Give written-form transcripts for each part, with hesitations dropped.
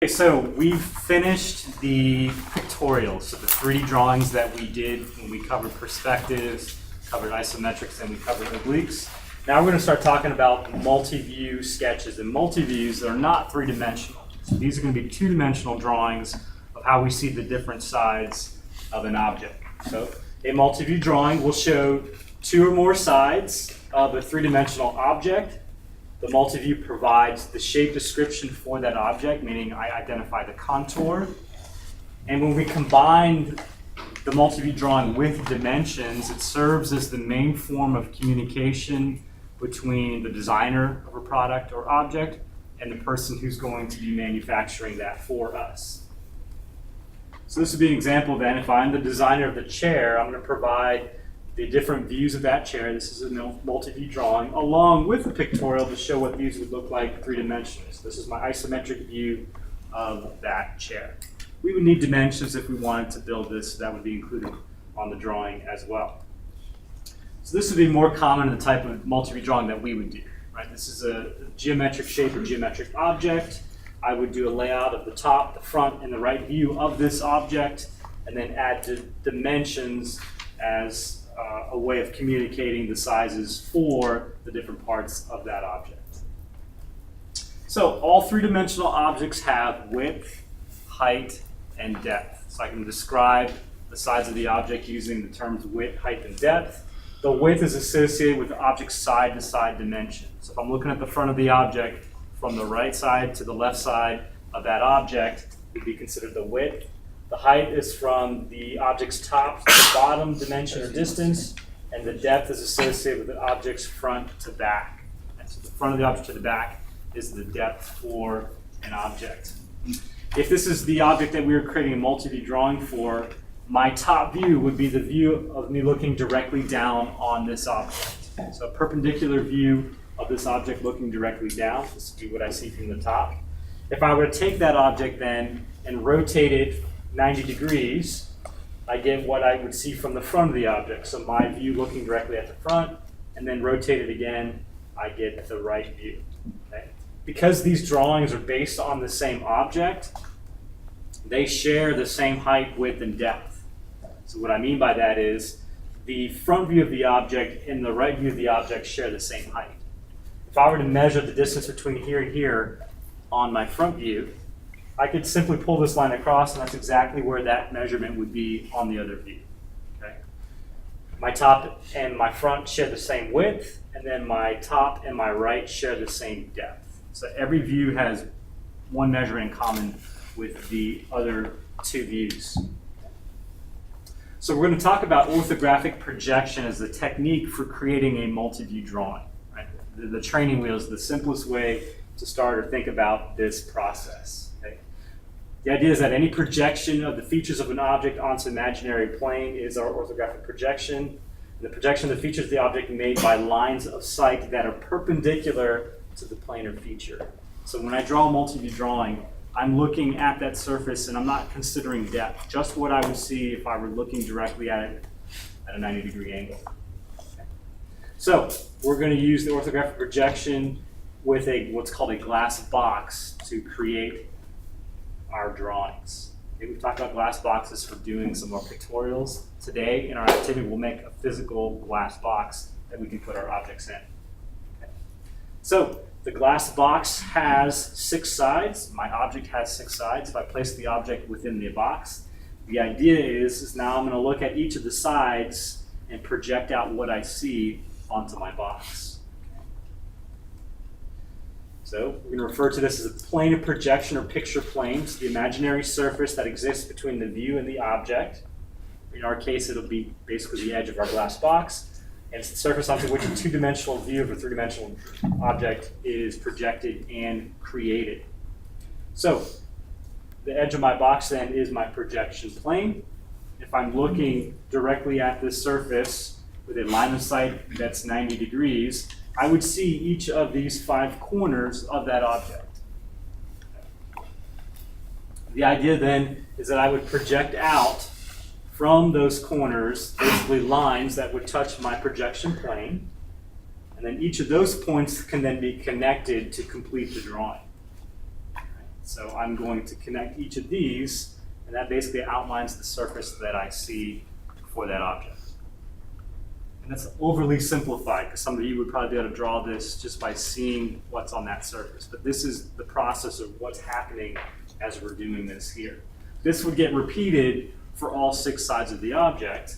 Okay, so we've finished the pictorials, so the 3D drawings that we did when we covered perspectives, covered isometrics, and we covered obliques. Now we're going to start talking about multi-view sketches and multi-views that are not three-dimensional. So these are going to be two-dimensional drawings of how we see the different sides of an object. So a multi-view drawing will show two or more sides of a three-dimensional object. The multi-view provides the shape description for that object, meaning I identify the contour. And when we combine the multi-view drawing with dimensions, it serves as the main form of communication between the designer of a product or object and the person who's going to be manufacturing that for us. So this would be an example then. If I'm the designer of the chair, I'm going to provide the different views of that chair. This is a multi-view drawing, along with a pictorial to show what these would look like three-dimensionally. So this is my isometric view of that chair. We would need dimensions if we wanted to build this, so that would be included on the drawing as well. So this would be more common in the type of multi-view drawing that we would do. Right? This is a geometric shape or geometric object. I would do a layout of the top, the front, and the right view of this object, and then add dimensions as a way of communicating the sizes for the different parts of that object. So all three-dimensional objects have width, height, and depth. So I can describe the size of the object using the terms width, height, and depth. The width is associated with the object's side-to-side dimension. So if I'm looking at the front of the object, from the right side to the left side of that object would be considered the width. The height is from the object's top to the bottom dimension or distance, and the depth is associated with the object's front to back. And so the front of the object to the back is the depth for an object. If this is the object that we were creating a multi-view drawing for, my top view would be the view of me looking directly down on this object. So a perpendicular view of this object looking directly down. This would be what I see from the top. If I were to take that object then and rotate it 90 degrees, I get what I would see from the front of the object. So my view looking directly at the front, and then rotate it again, I get the right view. Okay? Because these drawings are based on the same object, they share the same height, width, and depth. So what I mean by that is the front view of the object and the right view of the object share the same height. If I were to measure the distance between here and here on my front view, I could simply pull this line across, and that's exactly where that measurement would be on the other view. Okay? My top and my front share the same width, and then my top and my right share the same depth. So every view has one measure in common with the other two views. So we're going to talk about orthographic projection as the technique for creating a multi-view drawing. Right? The training wheel is the simplest way to start or think about this process. Okay? The idea is that any projection of the features of an object onto an imaginary plane is our orthographic projection. And the projection of the features of the object made by lines of sight that are perpendicular to the planar feature. So when I draw a multi-view drawing, I'm looking at that surface and I'm not considering depth, just what I would see if I were looking directly at it at a 90-degree angle. Okay. So we're going to use the orthographic projection with what's called a glass box to create our drawings. Okay, we've talked about glass boxes for doing some more pictorials. Today in our activity we'll make a physical glass box that we can put our objects in. Okay. So the glass box has 6 sides. My object has 6 sides. If I place the object within the box, the idea is now I'm going to look at each of the sides and project out what I see onto my box. So we're going to refer to this as a plane of projection or picture plane. It's the imaginary surface that exists between the view and the object. In our case, it'll be basically the edge of our glass box. And it's the surface onto which a two-dimensional view of a three-dimensional object is projected and created. So the edge of my box then is my projection plane. If I'm looking directly at this surface with a line of sight that's 90 degrees, I would see each of these 5 corners of that object. The idea then is that I would project out from those corners, basically lines that would touch my projection plane, and then each of those points can then be connected to complete the drawing. So I'm going to connect each of these, and that basically outlines the surface that I see for that object. And that's overly simplified, because some of you would probably be able to draw this just by seeing what's on that surface. But this is the process of what's happening as we're doing this here. This would get repeated for all 6 sides of the object.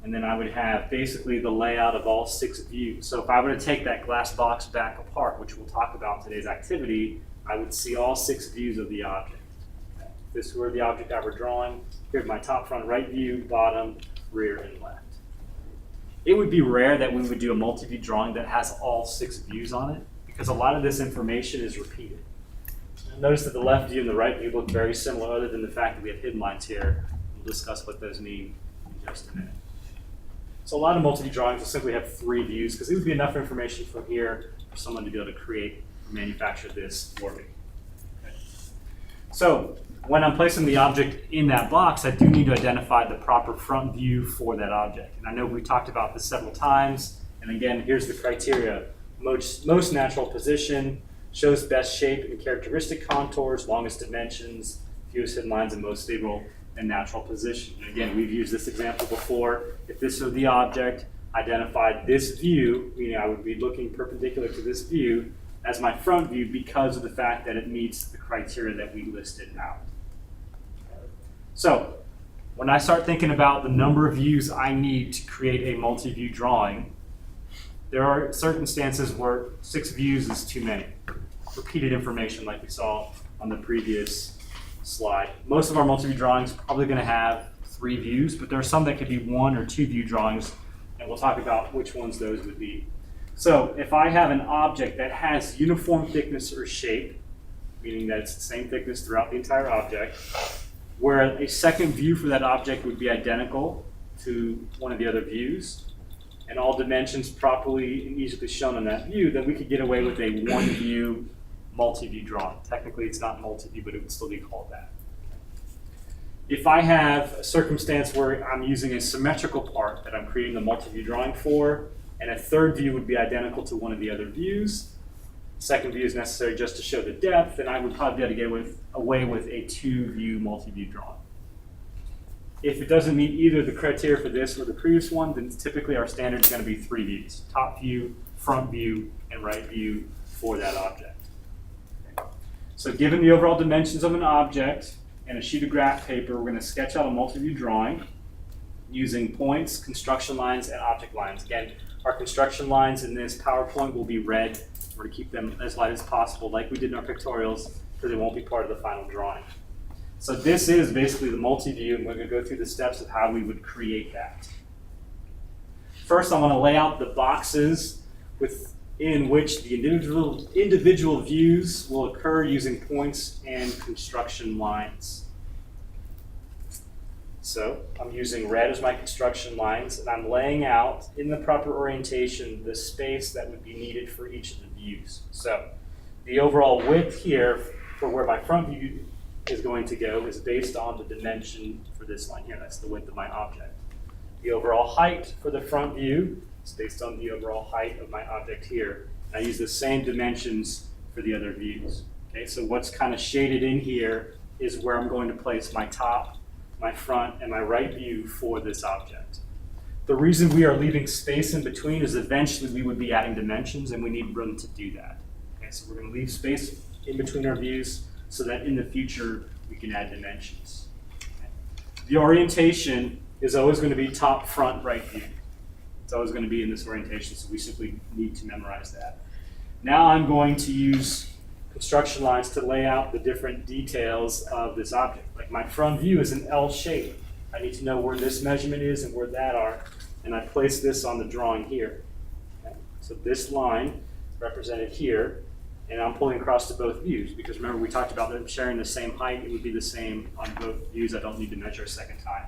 And then I would have basically the layout of all 6 views. So if I were to take that glass box back apart, which we'll talk about in today's activity, I would see all 6 views of the object. Okay. If this were the object I were drawing, here's my top, front, right view, bottom, rear, and left. It would be rare that we would do a multi-view drawing that has all 6 views on it, because a lot of this information is repeated. Notice that the left view and the right view look very similar, other than the fact that we have hidden lines here. We'll discuss what those mean in just a minute. So a lot of multi-view drawings will simply have 3 views, because it would be enough information from here for someone to be able to create or manufacture this for me. Okay. So when I'm placing the object in that box, I do need to identify the proper front view for that object. And I know we talked about this several times. And again, here's the criteria. Most natural position, shows best shape and characteristic contours, longest dimensions, fewest hidden lines, and most stable and natural position. And again, we've used this example before. If this were the object, identify this view, meaning I would be looking perpendicular to this view, as my front view because of the fact that it meets the criteria that we listed out. So when I start thinking about the number of views I need to create a multi-view drawing, there are circumstances where 6 views is too many. Repeated information like we saw on the previous slide. Most of our multi-view drawings are probably going to have 3 views, but there are some that could be 1 or 2 view drawings, and we'll talk about which ones those would be. So if I have an object that has uniform thickness or shape, meaning that it's the same thickness throughout the entire object, where a second view for that object would be identical to one of the other views, and all dimensions properly and easily shown on that view, then we could get away with a 1-view multi-view drawing. Technically it's not multi-view, but it would still be called that. If I have a circumstance where I'm using a symmetrical part that I'm creating the multi-view drawing for, and a third view would be identical to one of the other views, second view is necessary just to show the depth, then I would probably be able to get away with a 2-view multi-view drawing. If it doesn't meet either the criteria for this or the previous one, then typically our standard is going to be 3 views: top view, front view, and right view for that object. Okay. So given the overall dimensions of an object and a sheet of graph paper, we're going to sketch out a multi-view drawing using points, construction lines, and object lines. Again, our construction lines in this PowerPoint will be red. We're going to keep them as light as possible, like we did in our pictorials, because they won't be part of the final drawing. So this is basically the multi-view, and we're going to go through the steps of how we would create that. First, I want to lay out the boxes within which the individual views will occur using points and construction lines. So I'm using red as my construction lines, and I'm laying out in the proper orientation the space that would be needed for each of the views. So the overall width here for where my front view is going to go is based on the dimension for this line here. That's the width of my object. The overall height for the front view is based on the overall height of my object here. And I use the same dimensions for the other views. Okay, so what's kind of shaded in here is where I'm going to place my top, my front, and my right view for this object. The reason we are leaving space in between is eventually we would be adding dimensions, and we need room to do that. Okay, so we're going to leave space in between our views so that in the future we can add dimensions. Okay. The orientation is always going to be top, front, right view. It's always going to be in this orientation, so we simply need to memorize that. Now I'm going to use construction lines to lay out the different details of this object. Like my front view is an L shape. I need to know where this measurement is and where that are, and I place this on the drawing here. Okay. So this line represented here, and I'm pulling across to both views, because remember we talked about them sharing the same height. It would be the same on both views. I don't need to measure a second time.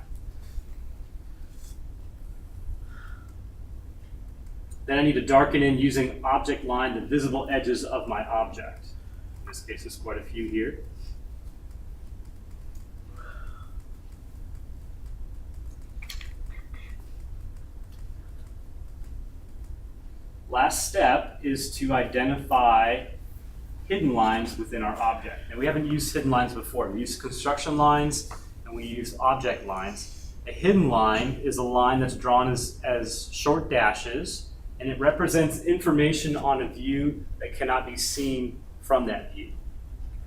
Then I need to darken in using object line the visible edges of my object. In this case, there's quite a few here. Last step is to identify hidden lines within our object. And we haven't used hidden lines before. We use construction lines and we use object lines. A hidden line is a line that's drawn as short dashes, and it represents information on a view that cannot be seen from that view.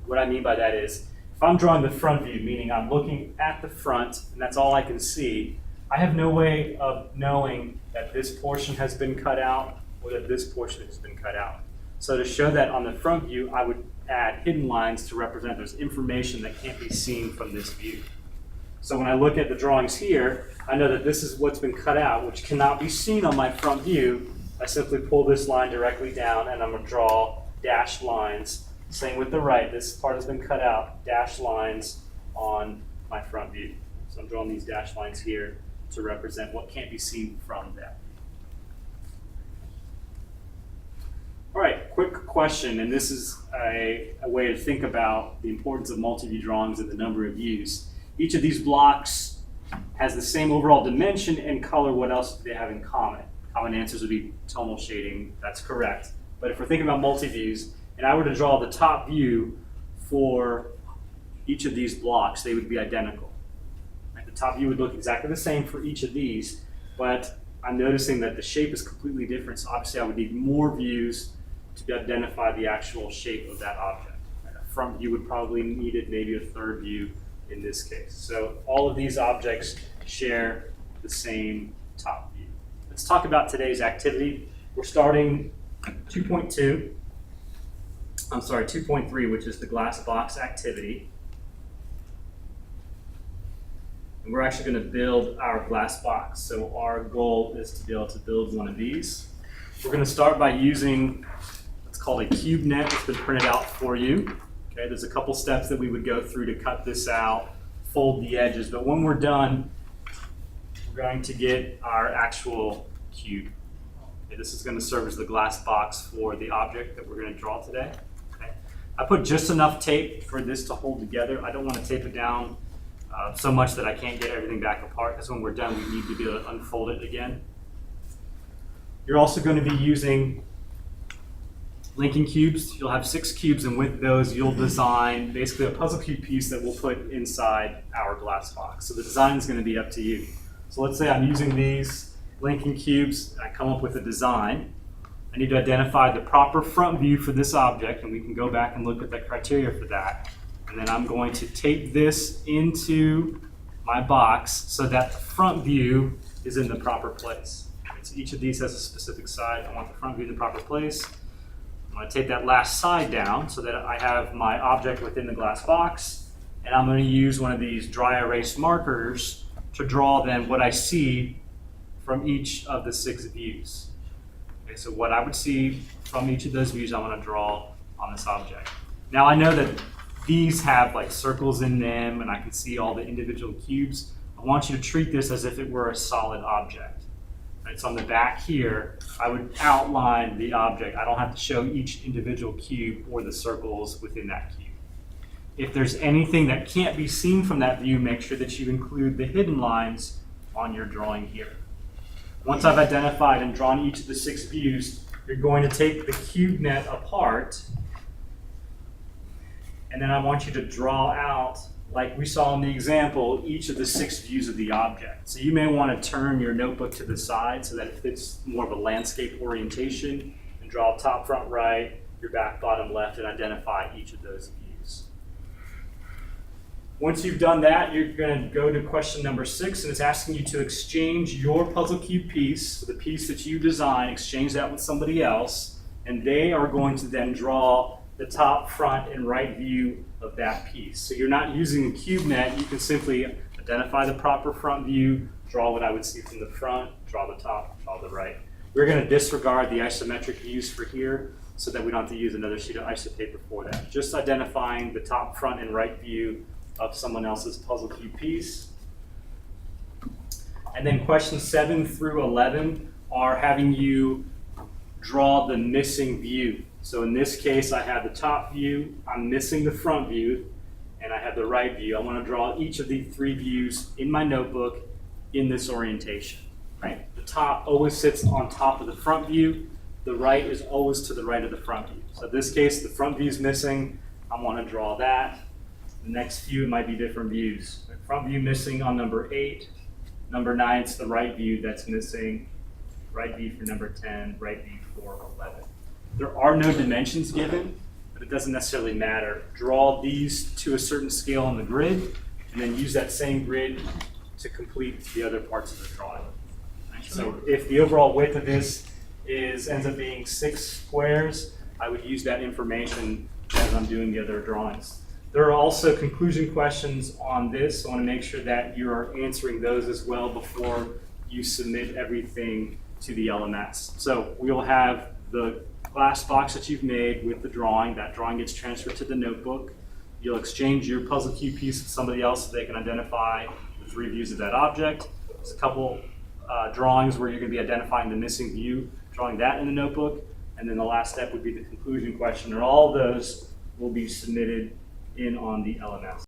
What I mean by that is, if I'm drawing the front view, meaning I'm looking at the front and that's all I can see, I have no way of knowing that this portion has been cut out or that this portion has been cut out. So to show that on the front view, I would add hidden lines to represent there's information that can't be seen from this view. So when I look at the drawings here, I know that this is what's been cut out, which cannot be seen on my front view. I simply pull this line directly down and I'm going to draw dashed lines. Same with the right, this part has been cut out, dashed lines on my front view. So I'm drawing these dashed lines here to represent what can't be seen from that. All right, quick question, and this is a way to think about the importance of multi-view drawings and the number of views. Each of these blocks has the same overall dimension and color. What else do they have in common? Common answers would be tonal shading, that's correct. But if we're thinking about multi-views, and I were to draw the top view for each of these blocks, they would be identical. The top view would look exactly the same for each of these, but I'm noticing that the shape is completely different, so obviously I would need more views to identify the actual shape of that object. A front view would probably need it, maybe a third view in this case. So all of these objects share the same top view. Let's talk about today's activity. We're starting 2.3, which is the glass box activity. And we're actually going to build our glass box. So our goal is to be able to build one of these. We're going to start by using what's called a cube net. It's been printed out for you. Okay, there's a couple steps that we would go through to cut this out, fold the edges, but when we're done, we're going to get our actual cube. Okay, this is going to serve as the glass box for the object that we're going to draw today. Okay. I put just enough tape for this to hold together. I don't want to tape it down so much that I can't get everything back apart, because when we're done, we need to be able to unfold it again. You're also going to be using linking cubes. You'll have 6 cubes, and with those you'll design basically a puzzle cube piece that we'll put inside our glass box. So the design is going to be up to you. So let's say I'm using these linking cubes and I come up with a design. I need to identify the proper front view for this object, and we can go back and look at the criteria for that. And then I'm going to tape this into my box so that the front view is in the proper place. So each of these has a specific side. I want the front view in the proper place. I'm going to take that last side down so that I have my object within the glass box, and I'm going to use one of these dry erase markers to draw then what I see from each of the 6 views. Okay, so what I would see from each of those views I want to draw on this object. Now I know that these have like circles in them and I can see all the individual cubes. I want you to treat this as if it were a solid object. Right, so on the back here, I would outline the object. I don't have to show each individual cube or the circles within that cube. If there's anything that can't be seen from that view, make sure that you include the hidden lines on your drawing here. Once I've identified and drawn each of the 6 views, you're going to take the cube net apart, and then I want you to draw out, like we saw in the example, each of the 6 views of the object. So you may want to turn your notebook to the side so that it fits more of a landscape orientation, and draw top, front, right, your back, bottom, left, and identify each of those views. Once you've done that, you're going to go to question number 6, and it's asking you to exchange your puzzle cube piece, the piece that you design, exchange that with somebody else, and they are going to then draw the top, front, and right view of that piece. So you're not using a cube net. You can simply identify the proper front view, draw what I would see from the front, draw the top, draw the right. We're going to disregard the isometric views for here so that we don't have to use another sheet of isopaper for that. Just identifying the top, front, and right view of someone else's puzzle cube piece. And then questions 7 through 11 are having you draw the missing view. So in this case, I have the top view, I'm missing the front view, and I have the right view. I want to draw each of the 3 views in my notebook in this orientation. Right? The top always sits on top of the front view, the right is always to the right of the front view. So in this case, the front view is missing. I want to draw that. The next few might be different views. The front view missing on number 8. Number 9, it's the right view that's missing. Right view for number 10, right view for 11. There are no dimensions given, but it doesn't necessarily matter. Draw these to a certain scale on the grid, and then use that same grid to complete the other parts of the drawing. So if the overall width of this ends up being 6 squares, I would use that information as I'm doing the other drawings. There are also conclusion questions on this. So I want to make sure that you're answering those as well before you submit everything to the LMS. So we will have the glass box that you've made with the drawing. That drawing gets transferred to the notebook. You'll exchange your puzzle cube piece with somebody else so they can identify the 3 views of that object. There's a couple drawings where you're going to be identifying the missing view, drawing that in the notebook, and then the last step would be the conclusion question, and all of those will be submitted in on the LMS.